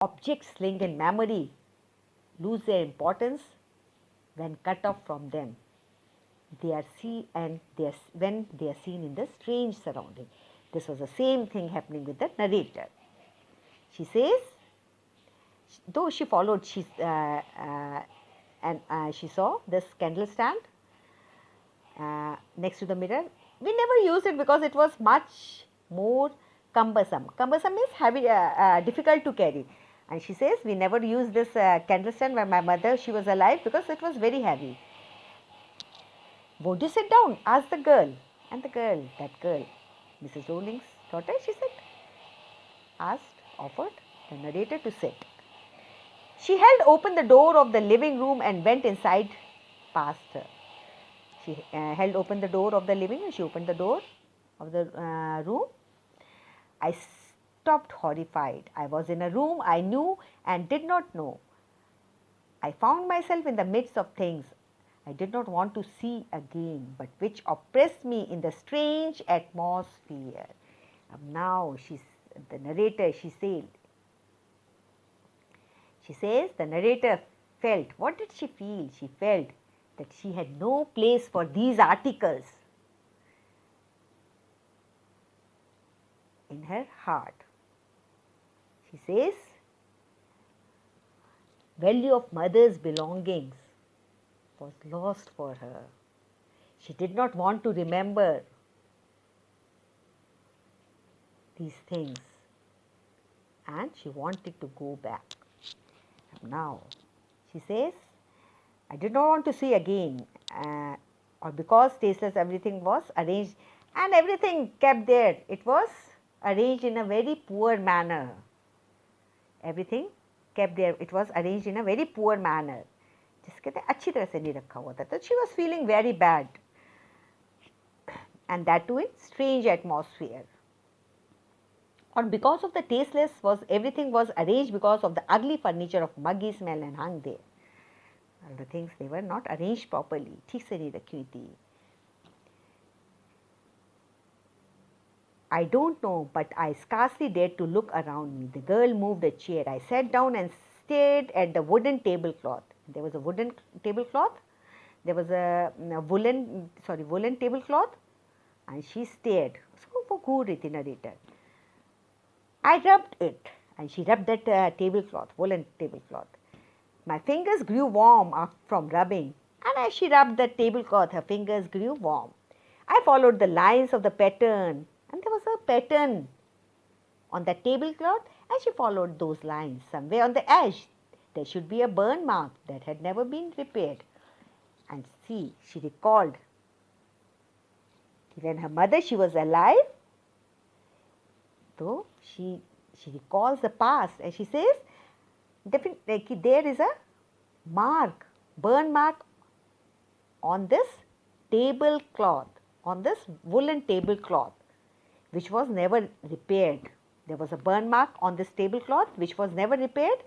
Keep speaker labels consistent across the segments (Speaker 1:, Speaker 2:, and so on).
Speaker 1: Objects linked in memory lose their importance when cut off from them. They are when they are seen in the strange surrounding. This was the same thing happening with the narrator. She says, though she followed, she saw this candle stand next to the mirror. We never used it because it was much more cumbersome. Cumbersome means heavy, difficult to carry. And she says, we never used this candle stand when my mother, she was alive, because it was very heavy. Won't you sit down? Asked the girl. And the girl, that girl, Mrs. Rowling's daughter, she said, offered the narrator to sit. She held open the door of the living room and went inside past her. She held open the door of the living room. She opened the door of the room. I stopped horrified. I was in a room I knew and did not know. I found myself in the midst of things I did not want to see again, but which oppressed me in the strange atmosphere. Now, the narrator, she says the narrator felt. What did she feel? She felt that she had no place for these articles in her heart. She says, value of mother's belongings was lost for her. She did not want to remember these things and she wanted to go back. Now, she says, I did not want to see again, or because tasteless everything was arranged and everything kept there. It was arranged in a very poor manner. Everything kept there. It was arranged in a very poor manner. जिसके कहते अच्छी तरह से नहीं रखा हुआ था. So she was feeling very bad, and that too in strange atmosphere. Or because of the tasteless everything was arranged because of the ugly furniture of muggy smell and hung there. All the things, they were not arranged properly. ठीक से नहीं रखी हुई थी. I don't know, but I scarcely dared to look around me. The girl moved a chair. I sat down and stared at the wooden tablecloth. There was a wooden tablecloth. There was a woolen tablecloth, and she stared. उसको वो घूर रही थी narrator. I rubbed it, and she rubbed that tablecloth, woolen tablecloth. My fingers grew warm from rubbing, and as she rubbed the tablecloth, her fingers grew warm. I followed the lines of the pattern, and there was a pattern on the tablecloth, and she followed those lines. Somewhere on the edge, there should be a burn mark that had never been repaired. And see, she recalled when her mother, she was alive, though she recalls the past, and she says, definitely there is a mark, burn mark on this tablecloth, on this woolen tablecloth, which was never repaired. There was a burn mark on this tablecloth which was never repaired,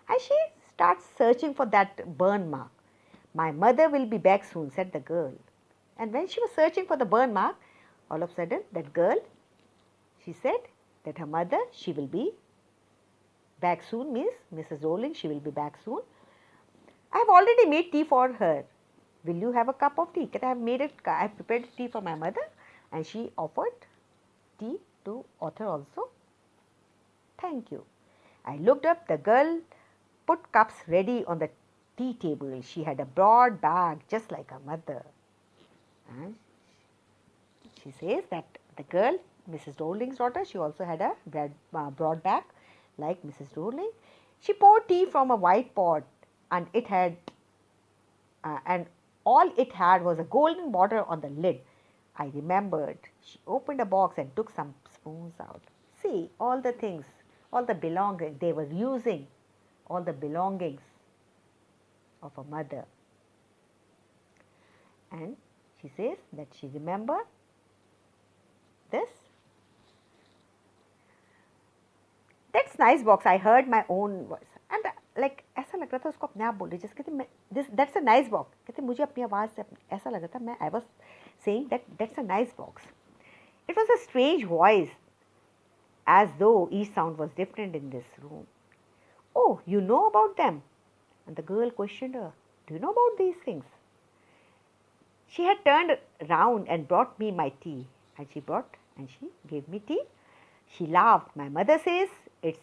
Speaker 1: and she starts searching for that burn mark. My mother will be back soon, said the girl. And when she was searching for the burn mark, all of a sudden that girl, she said that her mother, she will be back soon, means Mrs. Rowling, she will be back soon. I have already made tea for her. Will you have a cup of tea? I have prepared tea for my mother, and she offered tea to author also. Thank you. I looked up. The girl put cups ready on the tea table. She had a broad bag just like her mother. And she says that the girl, Mrs. Rowling's daughter, she also had a broad bag like Mrs. Rowling. She poured tea from a white pot, and it had and all it had was a golden border on the lid. I remembered. She opened a box and took some spoons out. See, all the things, all the belongings, they were using all the belongings of a mother. And she says that she remembered this. That's nice box. I heard my own voice. And like ऐसा लग रहा था उसको अपने आप बोल रही, जैसे कहते मैं that's a nice box. कहते मुझे अपनी आवाज़ से ऐसा लग रहा था मैं I was saying that that's a nice box. It was a strange voice, as though each sound was different in this room. Oh, you know about them? And the girl questioned her, do you know about these things? She had turned round and brought me my tea. And she gave me tea. She laughed. My mother says it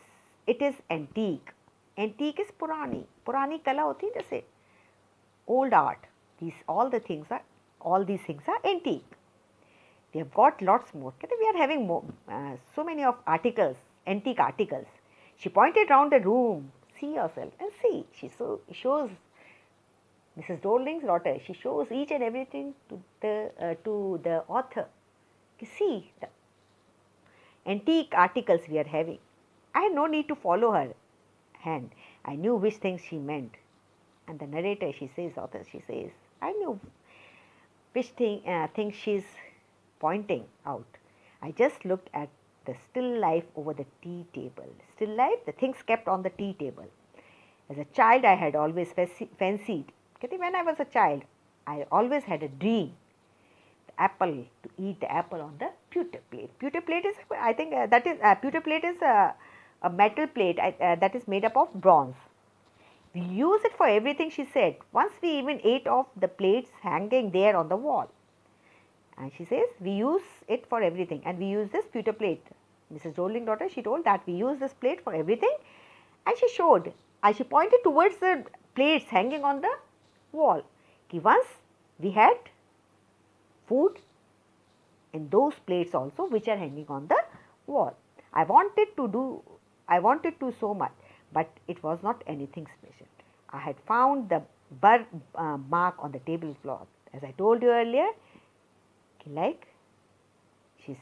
Speaker 1: is antique. Antique is purani. Purani kala hoti hai jaise old art. All these things are antique. We have got lots more. We are having more, so many of articles, antique articles. She pointed round the room. See yourself and see. Shows Mrs. Dorling's daughter. She shows each and everything to the author. You see the antique articles we are having. I had no need to follow her hand. I knew which things she meant. And the narrator, author, she says, I knew which thing she's pointing out. I just looked at the still life over the tea table. Still life, the things kept on the tea table. As a child, I had always fancied. When I was a child, I always had a dream. The apple, to eat the apple on the pewter plate. Pewter plate is, I think pewter plate is a metal plate that is made up of bronze. We use it for everything, she said. Once we even ate off the plates hanging there on the wall. And she says, we use it for everything. And we use this pewter plate. Mrs. Dorling daughter, she told that we use this plate for everything. And she showed, she pointed towards the plates hanging on the wall. Once we had food in those plates also, which are hanging on the wall. I wanted to so much, but it was not anything special. I had found the burr mark on the tablecloth. As I told you earlier, like she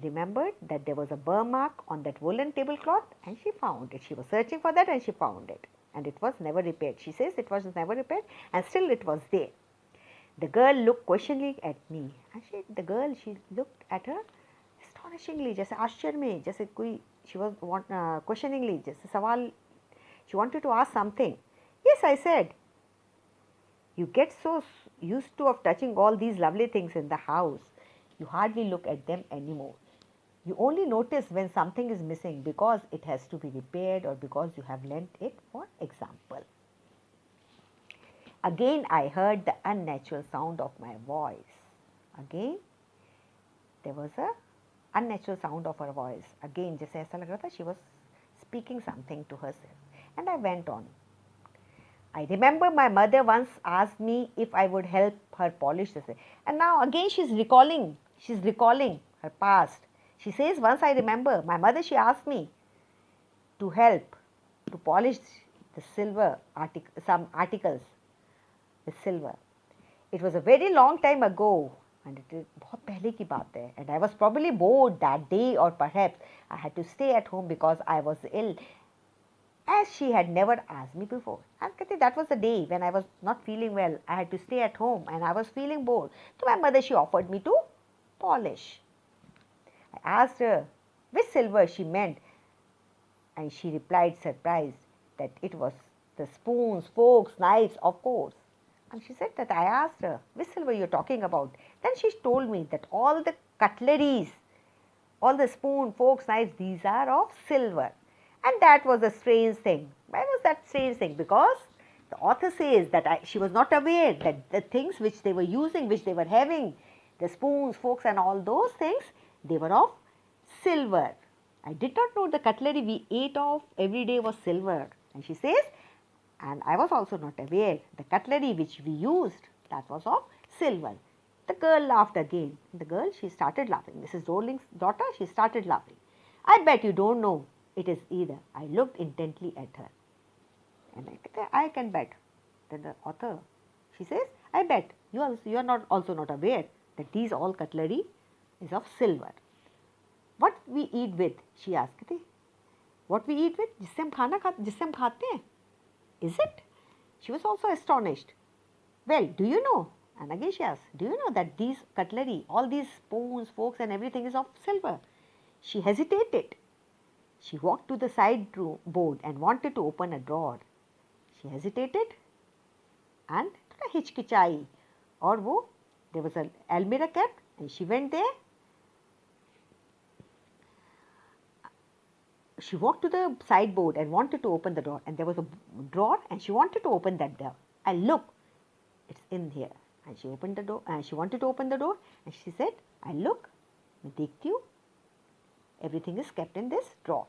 Speaker 1: remembered that there was a burr mark on that woolen tablecloth and she found it. She was searching for that and she found it. And it was never repaired. She says it was never repaired and still it was there. The girl looked questioningly at me. And she looked at her astonishingly, जैसे आश्चर्य में, जैसे कोई, she was questioningly, जैसे सवाल, she wanted to ask something. Yes, I said. You get so used to of touching all these lovely things in the house, you hardly look at them anymore. You only notice when something is missing because it has to be repaired or because you have lent it for example. Again, I heard the unnatural sound of my voice. Again, there was a unnatural sound of her voice. Again, जैसे ऐसा लग रहा था she was speaking something to herself. And I went on. I remember my mother once asked me if I would help her polish this. And now again she's recalling her past. She says, once I remember, my mother, she asked me to help to polish the some articles with silver. It was a very long time ago and it is बहुत पहले की बात है. And I was probably bored that day or perhaps I had to stay at home because I was ill, as she had never asked me before. And that was the day when I was not feeling well. I had to stay at home and I was feeling bored. So my mother, she offered me to polish. I asked her which silver she meant and she replied surprised that it was the spoons, forks, knives, of course. And she said that I asked her which silver you're talking about. Then she told me that all the cutleries, all the spoon, forks, knives, these are of silver. And that was a strange thing. Why was that strange thing? Because the author says that she was not aware that the things which they were using, which they were having, the spoons, forks and all those things, they were of silver. I did not know the cutlery we ate of every day was silver. And she says, and I was also not aware the cutlery which we used, that was of silver. The girl laughed again. The girl, she started laughing. Mrs. Dorling's daughter, she started laughing. I bet you don't know it is either. I looked intently at her. And I can bet. Then the author, she says, I bet you are not also not aware that these all cutlery is of silver. What we eat with, she asked. What we eat with? जिससे हम खाते हैं. Is it? She was also astonished. Well, do you know? And again she asked, do you know that these cutlery, all these spoons, forks and everything is of silver? She hesitated. She walked to the sideboard and wanted to open a drawer. She hesitated and थोड़ा हिचकिचाई और वो there was an almirah kept and she went there. she walked to the sideboard and wanted to open the door, and there was a drawer, and she wanted to open that door. And look, it's in here. And she opened the door, and she wanted to open the door, and she said, "And look, मैं देखती हूँ, everything is kept in this drawer."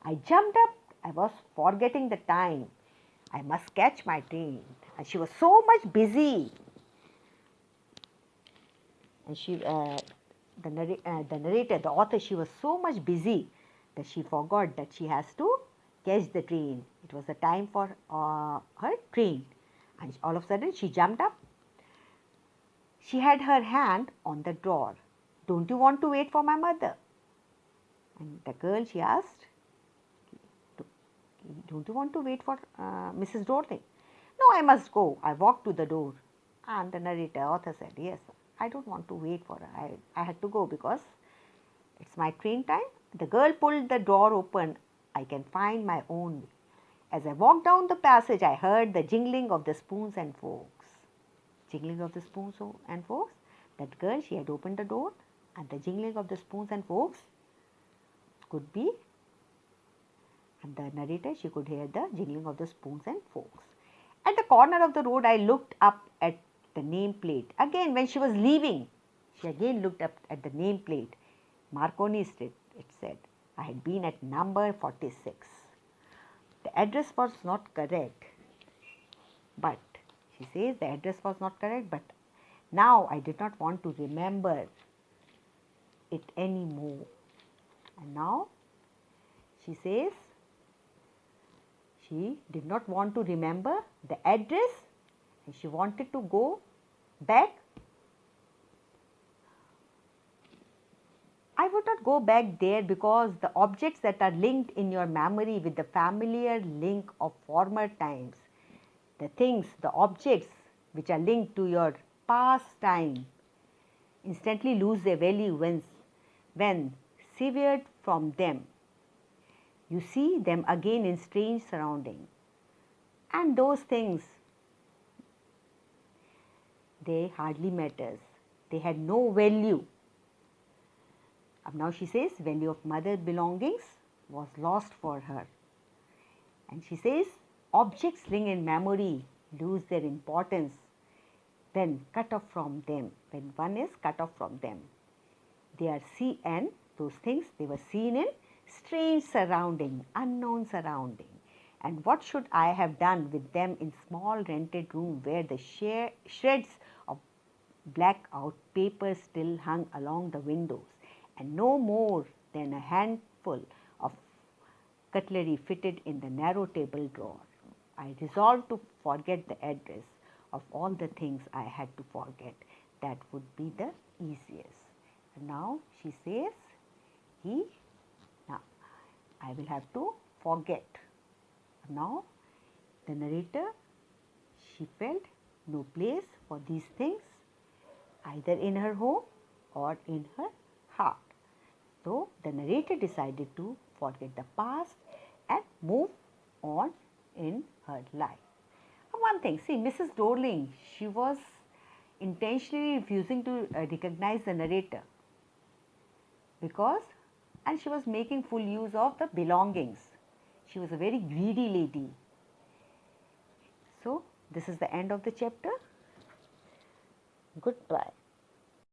Speaker 1: I jumped up. I was forgetting the time. I must catch my train. And she was so much busy. And the narrator, the author, she was so much busy that she forgot that she has to catch the train. It was the time for her train. And all of a sudden, she jumped up. She had her hand on the drawer. "Don't you want to wait for my mother?" And the girl, she asked, "Don't you want to wait for Mrs. Dorling?" "No, I must go." I walked to the door. And the narrator, author said, "Yes, I don't want to wait for her. I had to go because it's my train time." The girl pulled the door open. "I can find my own way." As I walked down the passage, I heard the jingling of the spoons and forks. Jingling of the spoons and forks. That girl, she had opened the door, and the jingling of the spoons and forks could be, and the narrator, she could hear the jingling of the spoons and forks. At the corner of the road, I looked up at the nameplate. Again, when she was leaving, she again looked up at the nameplate. Marconi Street, it said. I had been at number 46. The address was not correct, but she says the address was not correct, but now I did not want to remember it anymore. And now she says she did not want to remember the address and she wanted to go back. I would not go back there because the objects that are linked in your memory with the familiar link of former times, the things, the objects which are linked to your past time, instantly lose their value when severed from them. You see them again in strange surroundings. And those things, they hardly matters. They had no value. Now she says value of mother belongings was lost for her. And she says objects linked in memory lose their importance when cut off from them, when one is cut off from them. They are seen, and those things, they were seen in strange surrounding, unknown surrounding. And what should I have done with them in small rented room where the shreds of blackout paper still hung along the windows, and no more than a handful of cutlery fitted in the narrow table drawer? I resolved to forget the address of all the things I had to forget. That would be the easiest. And now she says, now I will have to forget. Now the narrator, she felt no place for these things either in her home or in her heart. So the narrator decided to forget the past and move on in her life. One thing, see, Mrs. Dorling, she was intentionally refusing to recognize the narrator because, and she was making full use of the belongings. She was a very greedy lady. So this is the end of the chapter. Goodbye.